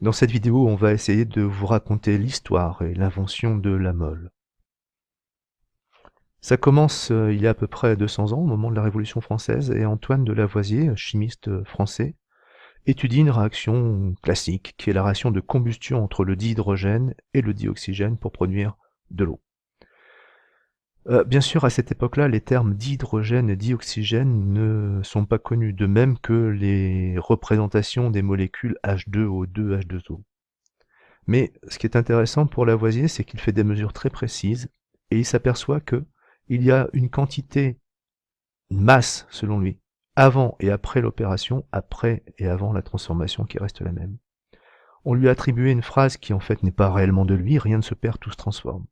Dans cette vidéo, on va essayer de vous raconter l'histoire et l'invention de la mole. Ça commence il y a à peu près 200 ans, au moment de la Révolution française, et Antoine de Lavoisier, chimiste français, étudie une réaction classique, qui est la réaction de combustion entre le dihydrogène et le dioxygène pour produire de l'eau. Bien sûr, à cette époque-là, les termes dihydrogène et dioxygène ne sont pas connus, de même que les représentations des molécules H2O2, H2O. Mais ce qui est intéressant pour Lavoisier, c'est qu'il fait des mesures très précises et il s'aperçoit que il y a une quantité, une masse selon lui, avant et après l'opération, après et avant la transformation qui reste la même. On lui a attribué une phrase qui en fait n'est pas réellement de lui, rien ne se perd, tout se transforme.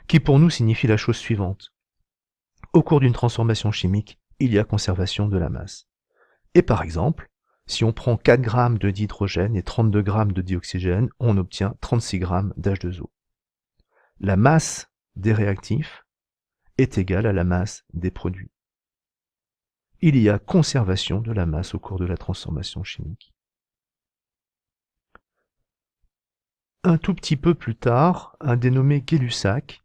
Qui pour nous signifie la chose suivante. Au cours d'une transformation chimique, il y a conservation de la masse. Et par exemple, si on prend 4 grammes de dihydrogène et 32 grammes de dioxygène, on obtient 36 grammes d'H2O. La masse des réactifs est égale à la masse des produits. Il y a conservation de la masse au cours de la transformation chimique. Un tout petit peu plus tard, un dénommé Gay-Lussac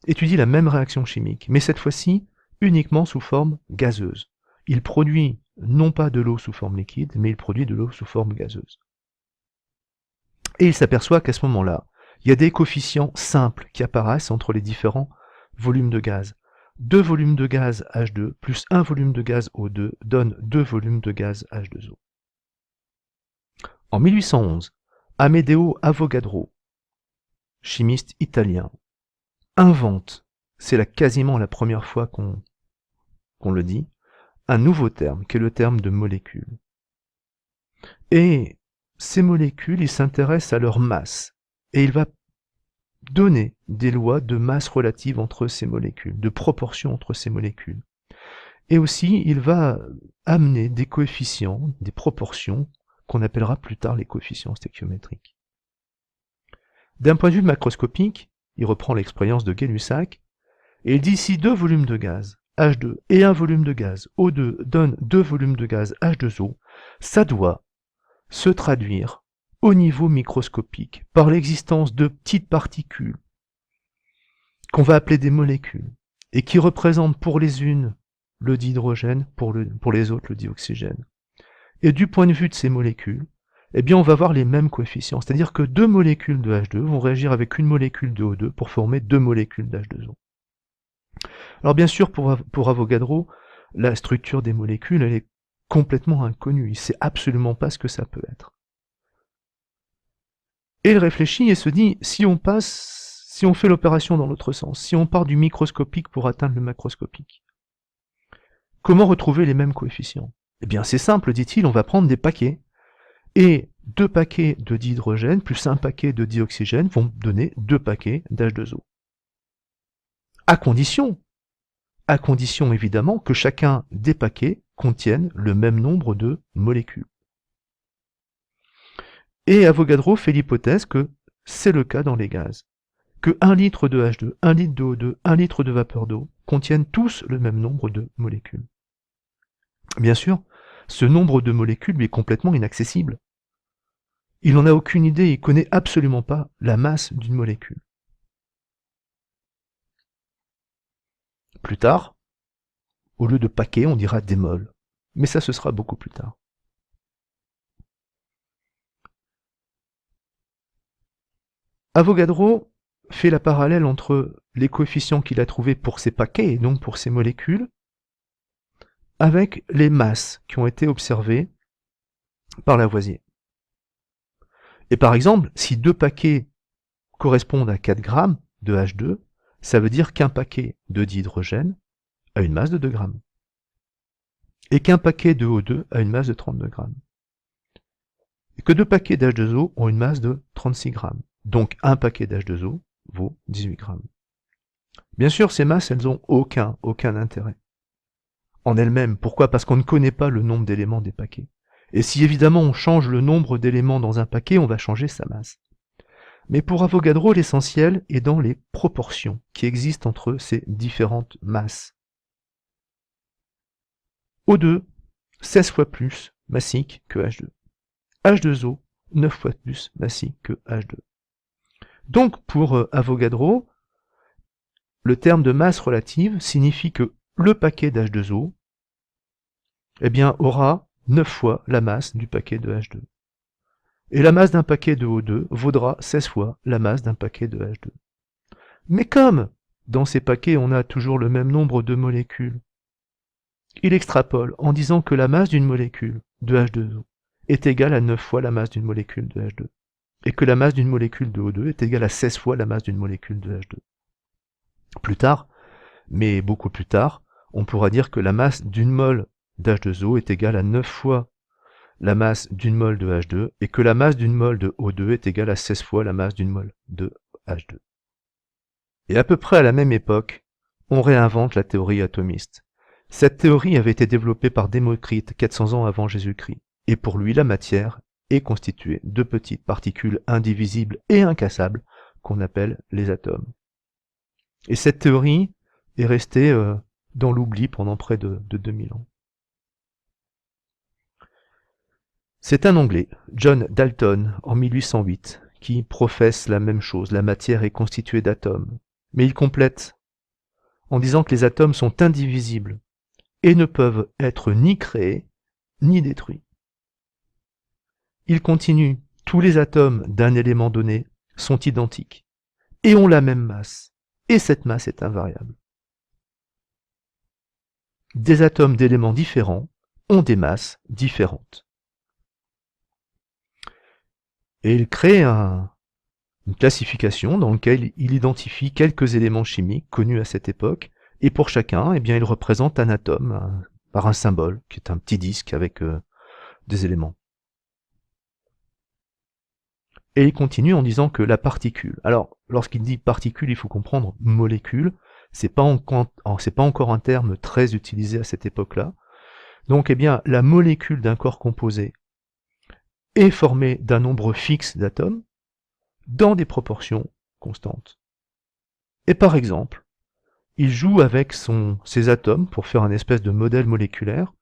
étudie la même réaction chimique, mais cette fois-ci uniquement sous forme gazeuse. Il produit non pas de l'eau sous forme liquide, mais il produit de l'eau sous forme gazeuse. Et il s'aperçoit qu'à ce moment-là, il y a des coefficients simples qui apparaissent entre les différents volumes de gaz. 2 volumes de gaz H2 plus 1 volume de gaz O2 donne 2 volumes de gaz H2O. En 1811, Amedeo Avogadro, chimiste italien, invente, c'est quasiment la première fois qu'on le dit, un nouveau terme, qui est le terme de molécule. Et ces molécules, il s'intéresse à leur masse, et il va donner des lois de masse relative entre ces molécules, de proportion entre ces molécules. Et aussi, il va amener des coefficients, des proportions, qu'on appellera plus tard les coefficients stéchiométriques. D'un point de vue macroscopique, il reprend l'expérience de Gay-Lussac, et il dit si 2 volumes de gaz, H2, et 1 volume de gaz, O2, donnent 2 volumes de gaz, H2O, ça doit se traduire au niveau microscopique par l'existence de petites particules qu'on va appeler des molécules, et qui représentent pour les unes le dihydrogène, pour les autres le dioxygène. Et du point de vue de ces molécules, eh bien on va avoir les mêmes coefficients, c'est-à-dire que 2 molécules de H2 vont réagir avec une molécule de O2 pour former 2 molécules d'H2O. Alors bien sûr, pour Avogadro, la structure des molécules, elle est complètement inconnue, il ne sait absolument pas ce que ça peut être. Et il réfléchit et se dit, si on fait l'opération dans l'autre sens, si on part du microscopique pour atteindre le macroscopique, comment retrouver les mêmes coefficients? Eh bien c'est simple, dit-il, on va prendre des paquets. Et 2 paquets de dihydrogène plus 1 paquet de dioxygène vont donner 2 paquets d'H2O. À condition évidemment que chacun des paquets contienne le même nombre de molécules. Et Avogadro fait l'hypothèse que c'est le cas dans les gaz, que 1 litre de H2, 1 litre de O2, 1 litre de vapeur d'eau contiennent tous le même nombre de molécules. Bien sûr, ce nombre de molécules lui est complètement inaccessible. Il n'en a aucune idée, il ne connaît absolument pas la masse d'une molécule. Plus tard, au lieu de paquets, on dira des moles. Mais ça, ce sera beaucoup plus tard. Avogadro fait la parallèle entre les coefficients qu'il a trouvés pour ces paquets, et donc pour ces molécules, avec les masses qui ont été observées par Lavoisier. Et par exemple, si 2 paquets correspondent à 4 grammes de H2, ça veut dire qu'un paquet de dihydrogène a une masse de 2 grammes. Et qu'un paquet de O2 a une masse de 32 grammes. Et que 2 paquets d'H2O ont une masse de 36 grammes. Donc un paquet d'H2O vaut 18 grammes. Bien sûr, ces masses, elles n'ont aucun intérêt en elles-mêmes. Pourquoi? Parce qu'on ne connaît pas le nombre d'éléments des paquets. Et si évidemment on change le nombre d'éléments dans un paquet, on va changer sa masse. Mais pour Avogadro, l'essentiel est dans les proportions qui existent entre ces différentes masses. O2, 16 fois plus massique que H2. H2O, 9 fois plus massif que H2. Donc pour Avogadro, le terme de masse relative signifie que le paquet d'H2O eh bien, aura 9 fois la masse du paquet de H2. Et la masse d'un paquet de O2 vaudra 16 fois la masse d'un paquet de H2. Mais comme dans ces paquets on a toujours le même nombre de molécules, il extrapole en disant que la masse d'une molécule de H2O est égale à 9 fois la masse d'une molécule de H2. Et que la masse d'une molécule de O2 est égale à 16 fois la masse d'une molécule de H2. Plus tard, mais beaucoup plus tard, on pourra dire que la masse d'une mole d'H2O est égale à 9 fois la masse d'une mole de H2 et que la masse d'une mole de O2 est égale à 16 fois la masse d'une mole de H2. Et à peu près à la même époque, on réinvente la théorie atomiste. Cette théorie avait été développée par Démocrite 400 ans avant Jésus-Christ, et pour lui la matière est constituée de petites particules indivisibles et incassables qu'on appelle les atomes. Et cette théorie est restée dans l'oubli pendant près de 2000 ans. C'est un Anglais, John Dalton, en 1808, qui professe la même chose, la matière est constituée d'atomes. Mais il complète en disant que les atomes sont indivisibles et ne peuvent être ni créés ni détruits. Il continue, tous les atomes d'un élément donné sont identiques et ont la même masse, et cette masse est invariable. Des atomes d'éléments différents ont des masses différentes. Et il crée une classification dans laquelle il identifie quelques éléments chimiques connus à cette époque, et pour chacun, eh bien, il représente un atome par un symbole, qui est un petit disque avec des éléments. Et il continue en disant que la particule, alors lorsqu'il dit particule, il faut comprendre molécule, c'est pas encore un terme très utilisé à cette époque-là. Donc eh bien, la molécule d'un corps composé est formée d'un nombre fixe d'atomes dans des proportions constantes. Et par exemple, il joue avec ses atomes pour faire un espèce de modèle moléculaire,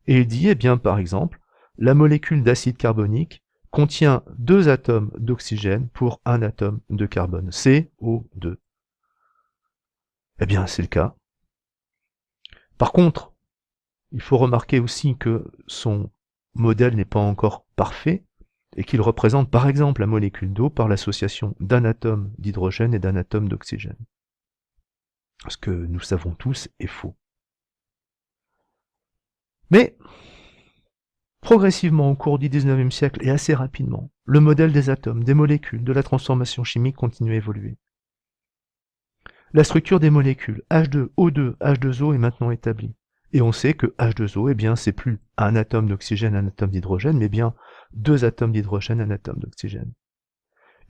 et il dit, eh bien, par exemple, la molécule d'acide carbonique contient 2 atomes d'oxygène pour 1 atome de carbone, CO2. Eh bien, c'est le cas. Par contre, il faut remarquer aussi que son modèle n'est pas encore parfait, et qu'il représente par exemple la molécule d'eau par l'association d'un atome d'hydrogène et d'un atome d'oxygène. Ce que nous savons tous est faux. Mais, progressivement au cours du XIXe siècle et assez rapidement, le modèle des atomes, des molécules, de la transformation chimique continue à évoluer. La structure des molécules H2O2, H2O est maintenant établie. Et on sait que H2O, eh bien, c'est plus un atome d'oxygène, un atome d'hydrogène, mais bien 2 atomes d'hydrogène, un atome d'oxygène.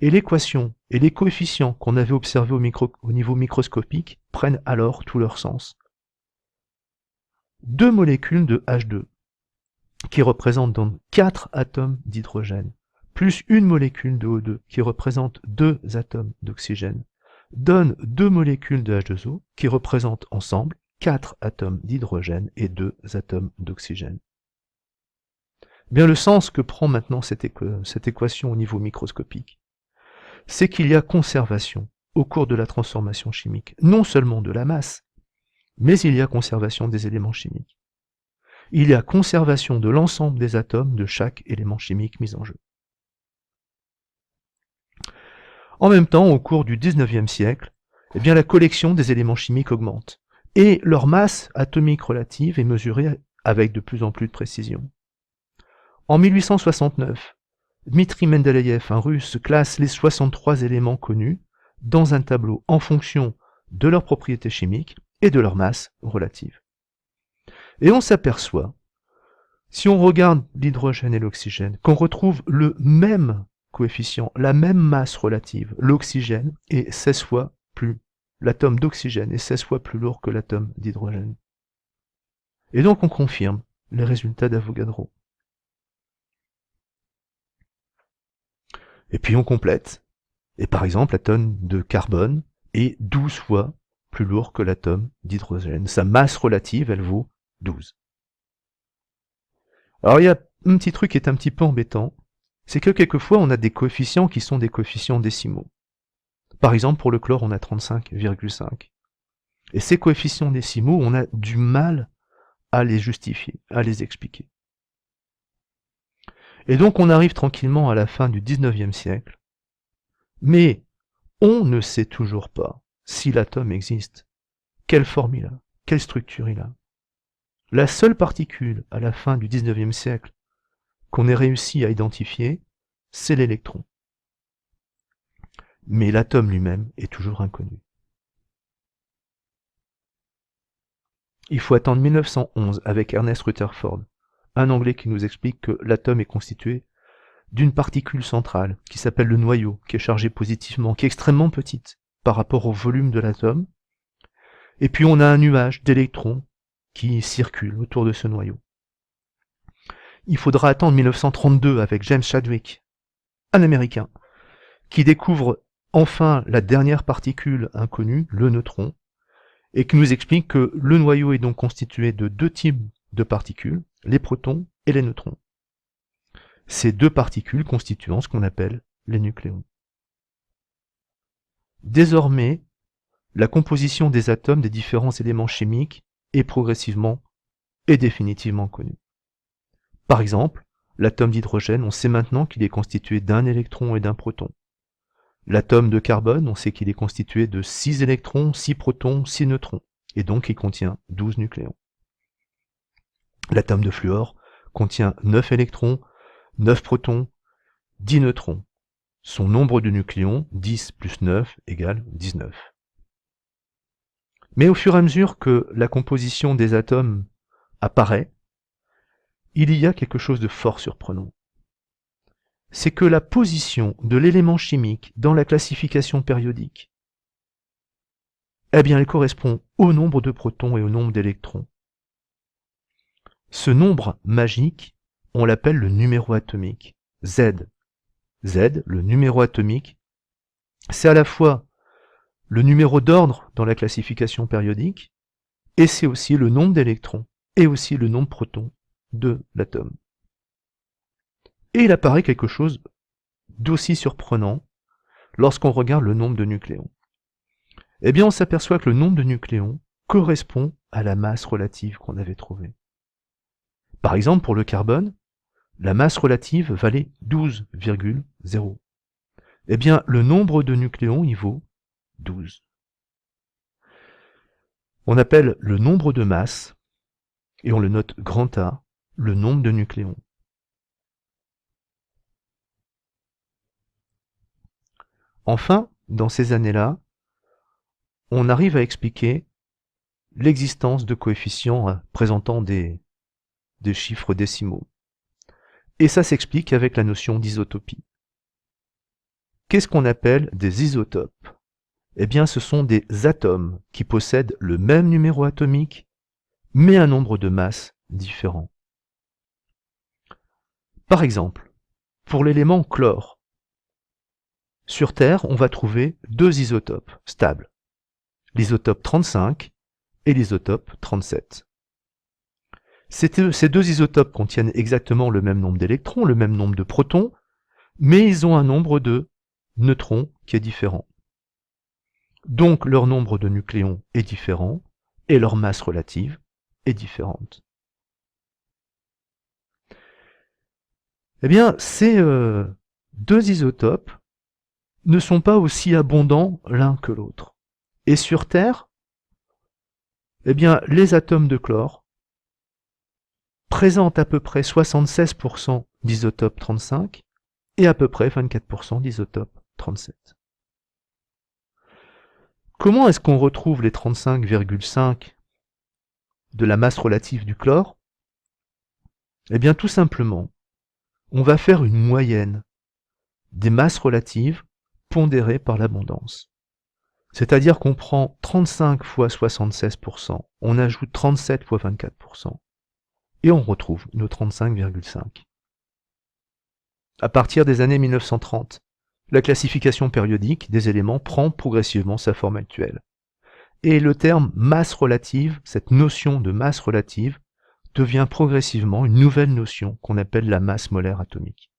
Et l'équation et les coefficients qu'on avait observés au niveau microscopique prennent alors tout leur sens. 2 molécules de H2, qui représentent donc 4 atomes d'hydrogène, plus une molécule de O2, qui représente 2 atomes d'oxygène, donnent 2 molécules de H2O, qui représentent ensemble 4 atomes d'hydrogène et 2 atomes d'oxygène. Bien, le sens que prend maintenant cette équation au niveau microscopique, c'est qu'il y a conservation au cours de la transformation chimique, non seulement de la masse, mais il y a conservation des éléments chimiques. Il y a conservation de l'ensemble des atomes de chaque élément chimique mis en jeu. En même temps, au cours du XIXe siècle, eh bien, la collection des éléments chimiques augmente, et leur masse atomique relative est mesurée avec de plus en plus de précision. En 1869, Dmitri Mendeleïev, un russe, classe les 63 éléments connus dans un tableau en fonction de leurs propriétés chimiques et de leur masse relative. Et on s'aperçoit, si on regarde l'hydrogène et l'oxygène, qu'on retrouve le même coefficient, la même masse relative. L'oxygène est 16 fois plus, l'atome d'oxygène est 16 fois plus lourd que l'atome d'hydrogène. Et donc on confirme les résultats d'Avogadro. Et puis on complète. Et par exemple, l'atome de carbone est 12 fois plus lourd que l'atome d'hydrogène. Sa masse relative, elle vaut 12. Alors il y a un petit truc qui est un petit peu embêtant, c'est que quelquefois on a des coefficients qui sont des coefficients décimaux. Par exemple, pour le chlore, on a 35,5. Et ces coefficients décimaux, on a du mal à les justifier, à les expliquer. Et donc on arrive tranquillement à la fin du 19e siècle, mais on ne sait toujours pas si l'atome existe, quelle forme il a, quelle structure il a. La seule particule à la fin du 19e siècle qu'on ait réussi à identifier, c'est l'électron. Mais l'atome lui-même est toujours inconnu. Il faut attendre 1911 avec Ernest Rutherford, un Anglais qui nous explique que l'atome est constitué d'une particule centrale qui s'appelle le noyau, qui est chargé positivement, qui est extrêmement petite par rapport au volume de l'atome. Et puis on a un nuage d'électrons qui circulent autour de ce noyau. Il faudra attendre 1932 avec James Chadwick, un Américain, qui découvre enfin la dernière particule inconnue, le neutron, et qui nous explique que le noyau est donc constitué de deux types de particules, les protons et les neutrons. Ces deux particules constituant ce qu'on appelle les nucléons. Désormais, la composition des atomes des différents éléments chimiques est progressivement et définitivement connue. Par exemple, l'atome d'hydrogène, on sait maintenant qu'il est constitué d'un électron et d'un proton. L'atome de carbone, on sait qu'il est constitué de 6 électrons, 6 protons, 6 neutrons, et donc il contient 12 nucléons. L'atome de fluor contient 9 électrons, 9 protons, 10 neutrons. Son nombre de nucléons, 10 plus 9 égale 19. Mais au fur et à mesure que la composition des atomes apparaît, il y a quelque chose de fort surprenant. C'est que la position de l'élément chimique dans la classification périodique, eh bien, elle correspond au nombre de protons et au nombre d'électrons. Ce nombre magique, on l'appelle le numéro atomique, Z. Z, le numéro atomique, c'est à la fois le numéro d'ordre dans la classification périodique, et c'est aussi le nombre d'électrons, et aussi le nombre de protons de l'atome. Et il apparaît quelque chose d'aussi surprenant lorsqu'on regarde le nombre de nucléons. Eh bien, on s'aperçoit que le nombre de nucléons correspond à la masse relative qu'on avait trouvée. Par exemple, pour le carbone, la masse relative valait 12,0. Eh bien, le nombre de nucléons y vaut 12. On appelle le nombre de masse, et on le note grand A, le nombre de nucléons. Enfin, dans ces années-là, on arrive à expliquer l'existence de coefficients présentant des chiffres décimaux. Et ça s'explique avec la notion d'isotopie. Qu'est-ce qu'on appelle des isotopes? Eh bien, ce sont des atomes qui possèdent le même numéro atomique, mais un nombre de masses différent. Par exemple, pour l'élément chlore, sur Terre, on va trouver deux isotopes stables, l'isotope 35 et l'isotope 37. Ces deux isotopes contiennent exactement le même nombre d'électrons, le même nombre de protons, mais ils ont un nombre de neutrons qui est différent. Donc leur nombre de nucléons est différent et leur masse relative est différente. Eh bien, ces deux isotopes ne sont pas aussi abondants l'un que l'autre. Et sur Terre, eh bien, les atomes de chlore présentent à peu près 76% d'isotope 35 et à peu près 24% d'isotope 37. Comment est-ce qu'on retrouve les 35,5 de la masse relative du chlore? Eh bien, tout simplement, on va faire une moyenne des masses relatives pondérées par l'abondance. C'est-à-dire qu'on prend 35 fois 76%, on ajoute 37 fois 24%, et on retrouve nos 35,5. À partir des années 1930, la classification périodique des éléments prend progressivement sa forme actuelle. Et le terme masse relative, cette notion de masse relative, devient progressivement une nouvelle notion qu'on appelle la masse molaire atomique.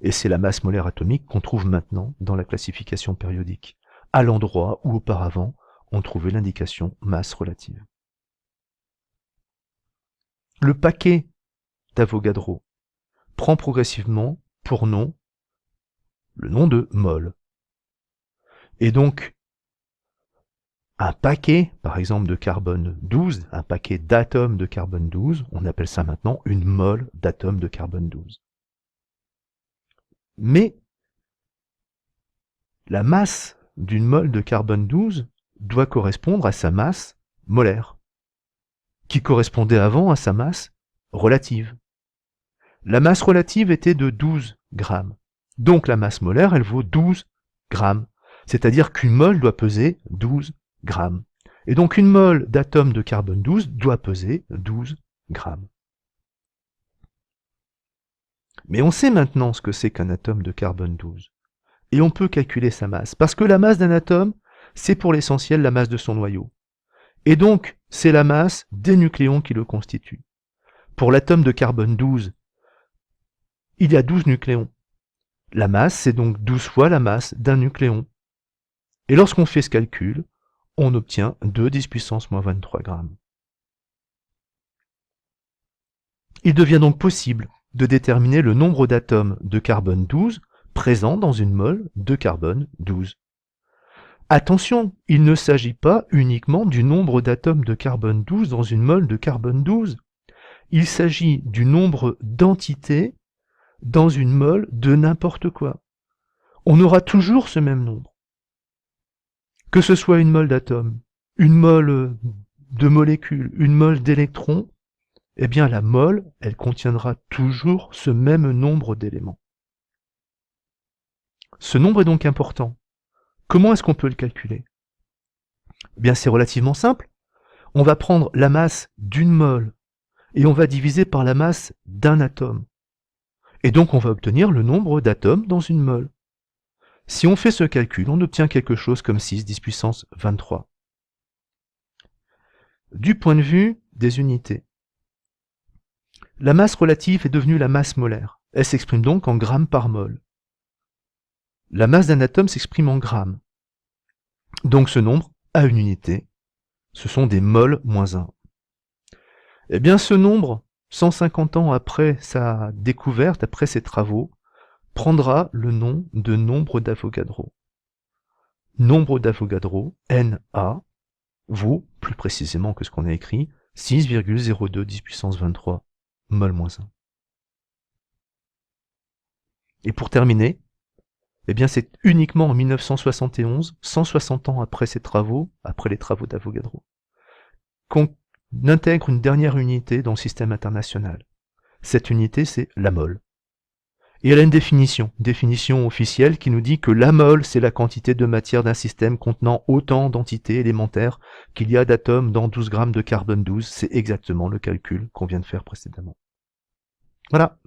Et c'est la masse molaire atomique qu'on trouve maintenant dans la classification périodique, à l'endroit où auparavant on trouvait l'indication masse relative. Le paquet d'Avogadro prend progressivement pour nom le nom de mol. Et donc, un paquet, par exemple, de carbone 12, un paquet d'atomes de carbone 12, on appelle ça maintenant une mole d'atomes de carbone 12. Mais la masse d'une mole de carbone 12 doit correspondre à sa masse molaire, qui correspondait avant à sa masse relative. La masse relative était de 12 grammes. Donc la masse molaire, elle vaut 12 grammes. C'est-à-dire qu'une mole doit peser 12 grammes. Et donc une mole d'atome de carbone 12 doit peser 12 grammes. Mais on sait maintenant ce que c'est qu'un atome de carbone 12. Et on peut calculer sa masse. Parce que la masse d'un atome, c'est pour l'essentiel la masse de son noyau. Et donc, c'est la masse des nucléons qui le constituent. Pour l'atome de carbone 12, il y a 12 nucléons. La masse, c'est donc 12 fois la masse d'un nucléon. Et lorsqu'on fait ce calcul, on obtient 2 10 puissance moins 23 grammes. Il devient donc possible de déterminer le nombre d'atomes de carbone 12 présents dans une mole de carbone 12. Attention, il ne s'agit pas uniquement du nombre d'atomes de carbone 12 dans une mole de carbone 12. Il s'agit du nombre d'entités dans une mole de n'importe quoi. On aura toujours ce même nombre. Que ce soit une mole d'atomes, une mole de molécules, une mole d'électrons, eh bien la mole, elle contiendra toujours ce même nombre d'éléments. Ce nombre est donc important. Comment est-ce qu'on peut le calculer? Eh bien c'est relativement simple. On va prendre la masse d'une mole et on va diviser par la masse d'un atome. Et donc on va obtenir le nombre d'atomes dans une mole. Si on fait ce calcul, on obtient quelque chose comme 6 10 puissance 23. Du point de vue des unités, la masse relative est devenue la masse molaire. Elle s'exprime donc en grammes par mole. La masse d'un atome s'exprime en grammes. Donc ce nombre a une unité. Ce sont des moles moins 1. Eh bien ce nombre, 150 ans après sa découverte, après ses travaux, prendra le nom de nombre d'Avogadro. Nombre d'Avogadro, Na, vaut, plus précisément que ce qu'on a écrit, 6,02 10 puissance 23 mol moins 1. Et pour terminer, eh bien c'est uniquement en 1971, 160 ans après ses travaux, après les travaux d'Avogadro, qu'on intègre une dernière unité dans le système international. Cette unité, c'est la mole. Et elle a une définition officielle qui nous dit que la mole, c'est la quantité de matière d'un système contenant autant d'entités élémentaires qu'il y a d'atomes dans 12 grammes de carbone 12. C'est exactement le calcul qu'on vient de faire précédemment. Voilà.